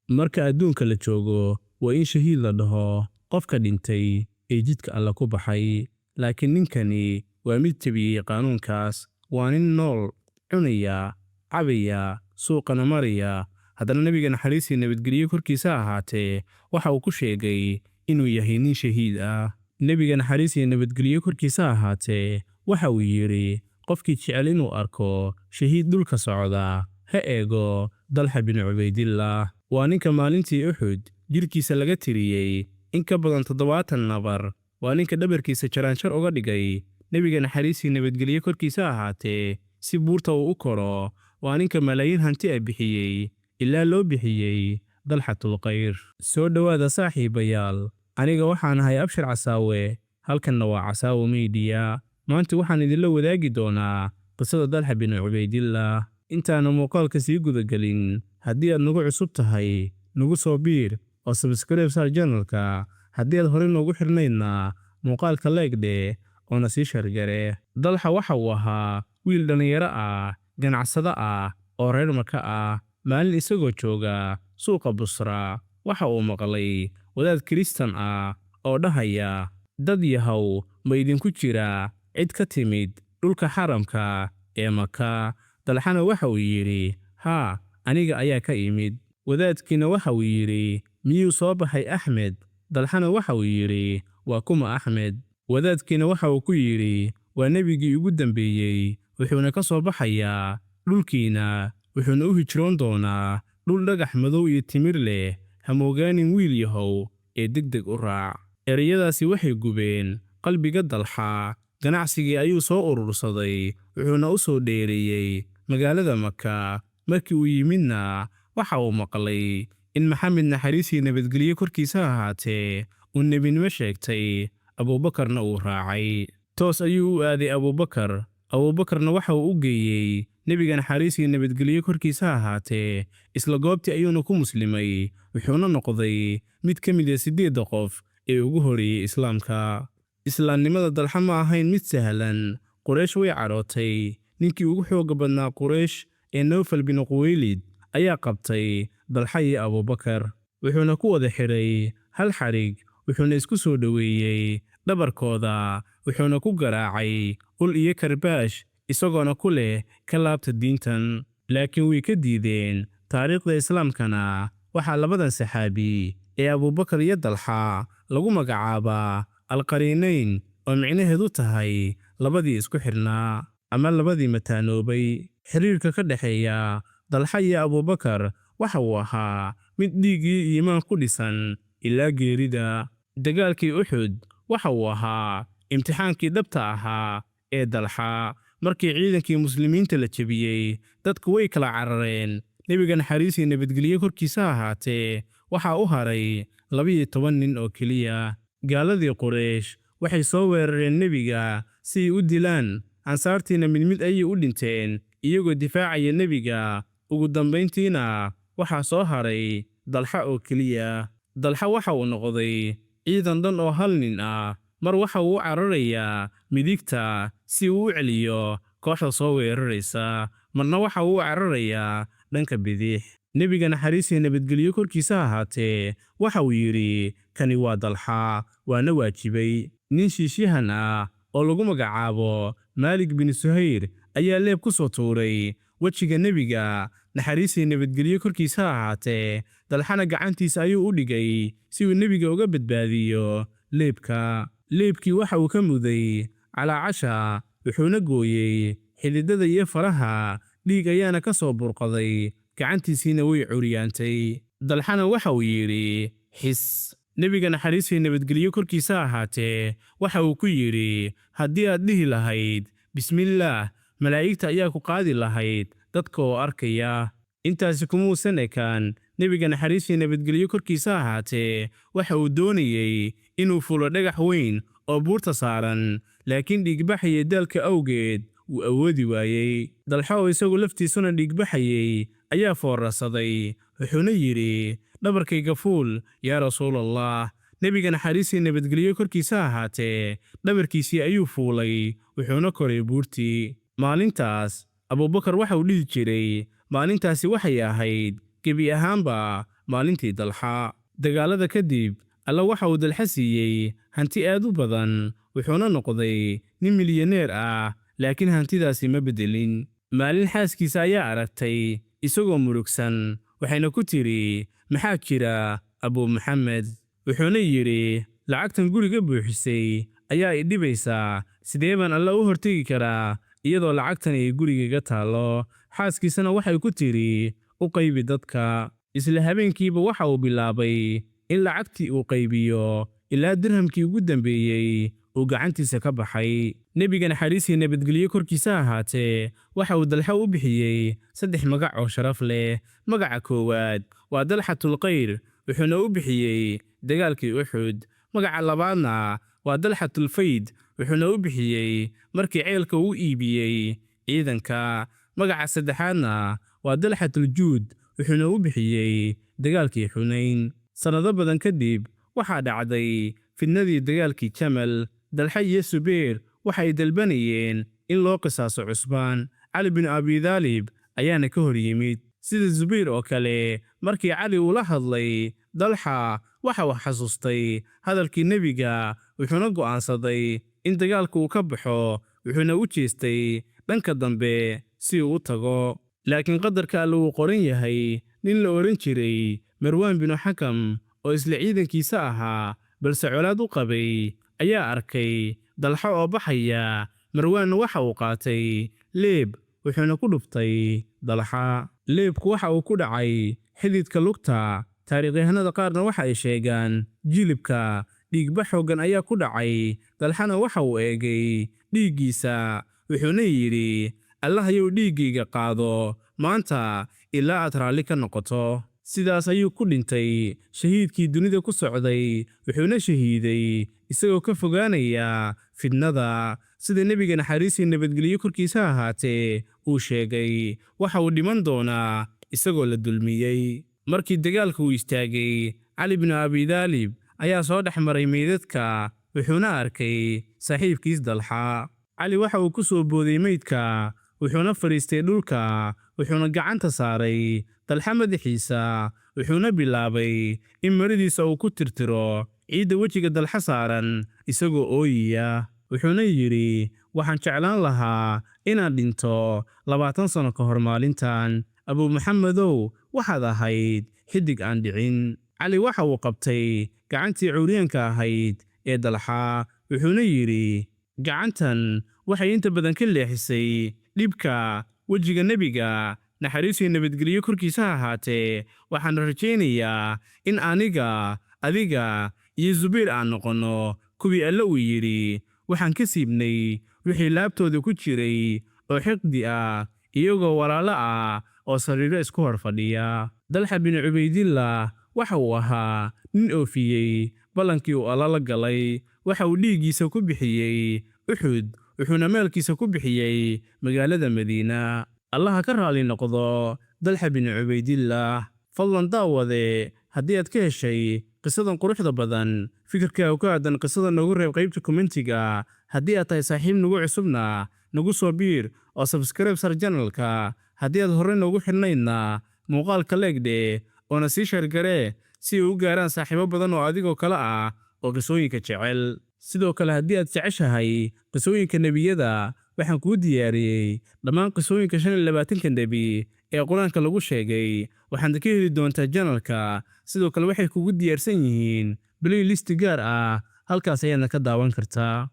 marka adduunka la joogo waa in shahiid la dhaho qofka dhintay ee jidka alla ku baxay, laakiin ninkani waa mid jebiyey qaanuunkaas, waa nin nool, cunaya, cabaya, suuqana maraya. haddana nebiga naxariis iyo nabadgelyo korkiisa ahaatee waxa uu ku sheegay inuu yahay nin shahiid ah. nebiga naxariis iyo nabadgelyo korkiisa ahaatee waxa uu yidhi, qofkii jecel inuu arko shahiid dhulka socda ha eego Dalxa bin Cubaydillah. waa ninka maalintii Uxud jirkiisa laga tiriyey in ka badan 70 nabar. waa ninka dhabarkiisa jaraanjar uga dhigay nebiga naxariis iyo nabadgelyo korkiisa ahaatee si buurta uu u koro. waa ninka malaayiin hanti ah bixiyey ilaa loo bixiyey Dalxatul Khayr. soo dhowaada saaxiibayaal, aniga waxaan ahay Abshir Casaawe, halkanna waa Casaawe Media. maanta waxaan idinla wadaagi doonaa qisada Dalxa bin Cubaydillah. intaana muuqaalka sii gudagelin, haddii aad nagu cusub tahay nagu soo biir oo subscribe saar channelka. haddii aad hore noogu xirnaydna muuqaalka like dheh oo na sii shargare. Dalxa waxa uu ahaa wiil dhalinyaro ah, ganacsado ah oo reer Maka ah. maalin isagoo jooga suuqa Busra waxa uu maqlay wadaad Kristan ah oo dhahaya, dad yahow ma idinku jira cid ka timid dhulka xaramka ee Maka? Dalxana waxa uu yidhi, haa, aniga ayaa ka imid. wadaadkiina waxa uu yidhi, miyuu soo baxay Axmed? Dalxana waxa uu yidhi, waa kuma Axmed? wadaadkiina waxa uu ku yidhi, waa nebigii ugu dambeeyey, wuxuuna ka soo baxayaa dhulkiina, wuxuuna u hijroon doonaa dhul dhagax madow iyo timir leh. ha moogaanin wiil yahow ee degdeg u raac. ereyadaasi waxay gubeen qalbiga Dalxa. ganacsigii ayuu soo urursaday, wuxuuna u soo dheereeyey magaalada Maka. markii uu yimidna waxa uu maqlay in Maxamed naxariis iyo nabadgelyo korkiisa ahaatee uu nebinimo sheegtay, Abuubakarna uu raacay. toos ayuu u aaday Abuubakar. Abuubakarna waxa uu u geeyey nebiga naxariis iyo nabadgelyo korkiisa ahaatee. isla goobtii ayuuna ku muslimay, wuxuuna noqday mid ka mid ah 8 qof ee ugu horeeyey islaamka. islaamnimada Dalxa ma ahayn mid sahlan. Quraysh way carootay. ninkii ugu xooga badnaa Quraysh ee Nawfal bin Quwaylid ayaa qabtay Dalxa iyo Abuubakar, wuxuuna ku wada xiray hal xarig, wuxuuna isku soo dhoweeyey dhabarkooda, wuxuuna ku garaacay ul iyo karbaash, isagoona ku leh ka laabta diintan. laakiin way ka diideen. taariikhda islaamkana waxaa labadan saxaabi ee Abuubakar iyo Dalxa lagu magacaabaa Alqariinayn, oo micnaheedu tahay labadii isku xirnaa ama labadii mataanoobay. xiriirka ka dhexeeya Dalxa iyo Abuubakar waxa uu ahaa mid dhiig iyo iimaan ku dhisan ilaa geerida. dagaalkii Uxud waxa uu ahaa imtixaankii dhabta ahaa ee Dalxa. markii ciidankii muslimiinta la jebiyey, dadku way kala carareen. nebiga naxariis iyo nabadgelyo korkiisa ahaatee waxa u haray 12 nin oo keliya. gaaladii Quraysh waxay soo weerareen nebiga si ay u dilaan. ansaartiina mid mid ayay u dhinteen iyagoo difaacaya nebiga. ugu dambayntiina waxaa soo haray Dalxa oo keliya. Dalxa waxa uu noqday ciidan dhan oo hal nin ah. mar waxa uu u cararayaa midigta si uu u celiyo kooxda soo weeraraysa, marna waxa uu u cararayaa dhanka bidix. nebiga naxariis iyo nabadgelyo korkiisa ahaatee waxa uu yidhi, kani waa Dalxa, waana waajibay. nin shiishyahan ah oo lagu magacaabo Maalik bin Suhayr ayaa leeb ku soo tuuray wejiga nebiga naxariis iyo nabadgelyo korkiisa ahaatee. Dalxana gacantiisa ayuu u dhigay si uu nebiga uga badbaadiyo leebka. leebkii waxa uu ka muday calaacasha, wuxuuna gooyey xididada iyo faraha. dhiig ayaana ka soo burqaday, gacantiisiina way curyaantay. Dalxana waxa uu yidhi, xis. nebiga naxariis iyo nabadgelyo korkiisa ahaatee waxa uu ku yidhi, haddii aad dhihi lahayd bismillaah, malaa'igta ayaa ku qaadi lahayd dadka oo arkaya. intaasi kumuusan ekaan. nebiga naxariis iyo nabadgelyo korkiisa ahaatee waxa uu doonayey inuu fulo dhagax weyn oo buurta saaran, laakiin dhiigbaxaya daalka awgeed wuu awoodi waayey. Dalxa oo isagu laftiisuna dhiigbaxayey ayaa foorarsaday, wuxuuna yidhi, dhabarkayga fuul yaa rasuulallah. nebiga naxariis iyo nabadgelyo korkiisa ahaatee dhabarkiisii ayuu fuulay, wuxuuna koray buurtii. maalintaas Abuubakar waxa uu dhihi jiray, maalintaasi waxay ahayd gebi ahaanba maalintii dalxa dagaalada kadib alla waxa uu dalxa siiyey hanti aad u badan wuxuuna noqday nin milyaneer ah laakiin hantidaasi ma bedelin maalin xaaskiisa ayaa aragtay isagoo murugsan waxayna ku tiri maxaa jira abuu maxamed wuxuuna yidhi lacagtan guriga buuxisay ayaa i dhibaysaa sidee baan alla u hortegi karaa iyadoo lacagtan ay gurigaga taallo xaaskiisana waxay ku tiri u qaybi dadka isla habeenkiiba waxa uu bilaabay in lacagtii uu qaybiyo ilaa dirhamkii ugu dambeeyey uu gacantiisa ka baxay nebiga naxariis iyo nabadgelyo korkiisa ahaatee waxa uu dalxa u bixiyey 3 magac oo sharaf leh magaca koowaad waa dalxatul khayr wuxuuna u bixiyey dagaalkii uxud magaca labaadna waa dalxatul fayd wuxuuna u bixiyey markii ceelka uu iibiyey ciidanka magaca saddexaadna waa dalxatul juud wuxuuna u bixiyey dagaalkii xunayn sanado badan kadib waxaa dhacday fidnadii dagaalkii jamal dalxa iyo subayr waxay dalbanayeen in loo qisaaso cusbaan cali bin abi daalib ayaana ka hor yimid sida zubayr oo kale markii cali uu la hadlay dalxa waxa uu xasuustay hadalkii nebiga wuxuuna go'aansaday in dagaalku uu ka baxo wuxuuna u jeestay dhanka dambe si uu u tago laakiin qadarka alle uu qoran yahay nin la oran jiray marwaan binu xakam oo isla ciidankiisa ahaa balse colaad u qabay ayaa arkay dalxa oo baxaya marwaanna waxa uu qaatay leeb wuxuuna ku dhuftay dalxa leebku waxa uu ku dhacay xididka lugta taariikhyahanada qaarna waxa ay sheegaan jilibka dhiigba xooggan ayaa ku dhacay dalxana waxa uu eegay dhiiggiisa wuxuuna yidhi allahayow dhiiggayga qaado maanta ilaa aad raalli ka noqoto sidaas ayuu ku dhintay shahiidkii dunida ku socday wuxuuna shahiiday isagoo ka fogaanaya fidnada sida nebiga naxariis iyo nabadgelyo korkiisa ahaatee uu sheegay waxa uu dhiman doonaa isagoo la dulmiyey markii dagaalka uu istaagay cali bin abi daalib ayaa soo dhex maray meydadka wuxuuna arkay saaxiibkiis dalxa cali waxa uu ku soo booday meydka wuxuuna fadhiistay dhulka wuxuuna gacanta saaray dalxa madaxiisa wuxuuna bilaabay in maradiisa uu ku tirtiro ciidda wejiga dalxa saaran isagoo ooyaya wuxuuna yidhi waxaan jeclaan lahaa inaan dhinto 20 sano ka hor maalintan abuu maxamedow waxaad ahayd xidig aan dhicin cali waxa uu qabtay gacantii cuuryaanka ahayd ee dalxa wuxuuna yidhi gacantan waxay inta badan ka leexisay dhibka wejiga nebiga naxariis iyo nabadgelyo korkiisa ahaatee waxaan rajaynayaa in aniga adiga iyo zubayr aan noqonno kuwii alle uu yidhi waxaan ka siibnay wixii laabtooda ku jiray oo xiqdi ah iyagoo walaalo ah oo sariiro isku hor fadhiya dalxa bin cubaydillah waxa uu ahaa nin oofiyey ballankii uu alla la galay waxa uu dhiiggiisa ku bixiyey uxud wuxuuna maalkiisa ku bixiyey magaalada madiina allaha ka raali noqdo dalxa bin cubaydillah fadlan daawade haddii aad ka heshay qisadan quruxda badan fikirkaaga ku aadan qisada noogu reeb qaybta kommentiga haddii aad tahay saaxiib nagu cusubna nagu soo biir oo subscribe sar channelka haddii aad horey noogu xidhnaydna muuqaalka leegdhe oona sii sheergaree si ay u gaaraan saaxiibo badan oo adigoo kale ah oo qisooyinka jecel sidoo kale haddii aad jeceshahay qisooyinka nebiyada waxaan kuu diyaariyey dhammaan qisooyinka 25 nebi ee qur-aanka lagu sheegay waxaad ka heli doontaa channelka sidoo kale waxay kugu diyaarsan yihiin playlist gaar ah halkaas ayaadna ka daawan kartaa